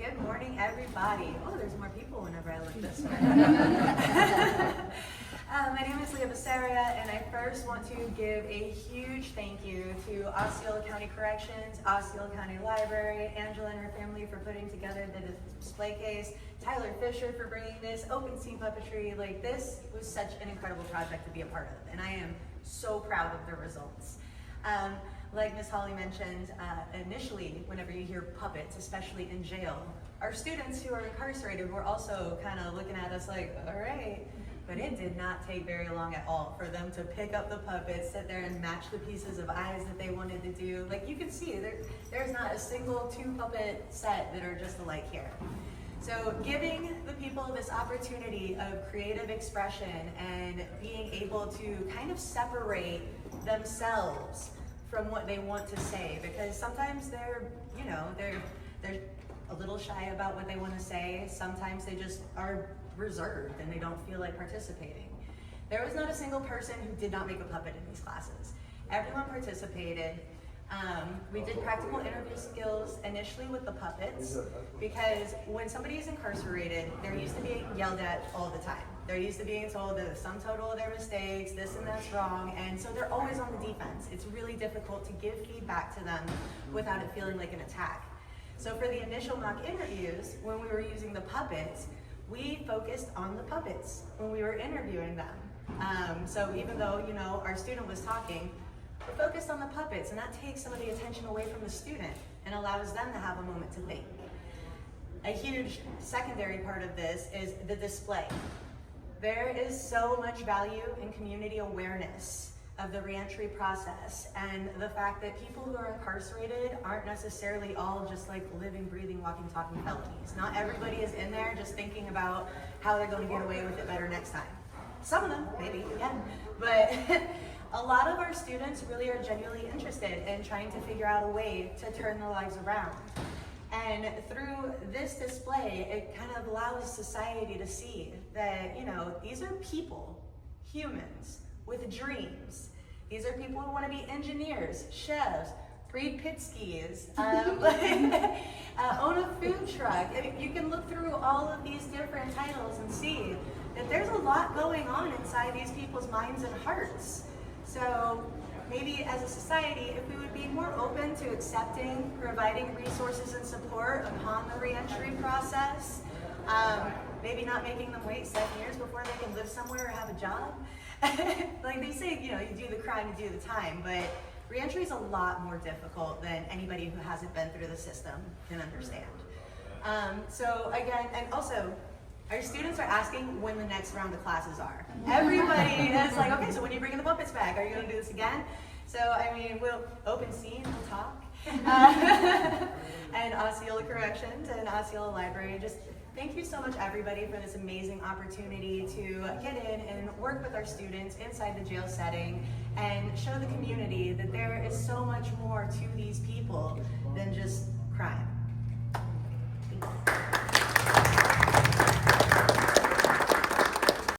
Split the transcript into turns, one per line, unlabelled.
Good morning, everybody. Oh, there's more people whenever I look this way. My name is Leah Becerra, and I first want to give a huge thank you to Osceola County Corrections, Osceola County Library, Angela and her family for putting together the display case, Tyler Fisher for bringing this, Open Scene Puppetry. Like, this was such an incredible project to be a part of, and I am so proud of the results. Like Ms. Holly mentioned, initially, whenever you hear puppets, especially in jail, our students who are incarcerated were also kind of looking at us like, all right. But it did not take very long at all for them to pick up the puppets, sit there and match the pieces of eyes that they wanted to do. Like, you can see, there's not a single 2-puppet set that are just alike here. So giving the people this opportunity of creative expression and being able to kind of separate themselves from what they want to say, because sometimes they're a little shy about what they want to say. Sometimes they just are reserved and they don't feel like participating. There was not a single person who did not make a puppet in these classes. Everyone participated. We did practical interview skills initially with the puppets, because when somebody is incarcerated, they're used to being yelled at all the time. They're used to being told the sum total of their mistakes, this and that's wrong, and so they're always on the defense. It's really difficult to give feedback to them without it feeling like an attack. So for the initial mock interviews, when we were using the puppets, we focused on the puppets when we were interviewing them. So even though, our student was talking, we're focused on the puppets, and that takes some of the attention away from the student and allows them to have a moment to think. A huge secondary part of this is the display. There is so much value in community awareness of the reentry process and the fact that people who are incarcerated aren't necessarily all just like living, breathing, walking, talking felonies. Not everybody is in there just thinking about how they're going to get away with it better next time. Some of them, maybe, yeah. But a lot of our students really are genuinely interested in trying to figure out a way to turn their lives around. And through this display, it kind of allows society to see that, these are people, humans, with dreams. These are people who want to be engineers, chefs, breed pit skis, own a food truck. And you can look through all of these different titles and see that there's a lot going on inside these people's minds and hearts. So maybe as a society, if we would be more open to accepting, providing resources and support upon the reentry process, maybe not making them wait 7 years before they can live somewhere or have a job. Like they say, you do the crime, you do the time, but reentry is a lot more difficult than anybody who hasn't been through the system can understand. So again, and also, our students are asking when the next round of classes are. Everybody is like, okay, so when are you bringing the puppets back? Are you going to do this again? So, we'll open scene, we'll talk. And Osceola Corrections and Osceola Library, just thank you so much, everybody, for this amazing opportunity to get in and work with our students inside the jail setting and show the community that there is so much more to these people than just crime.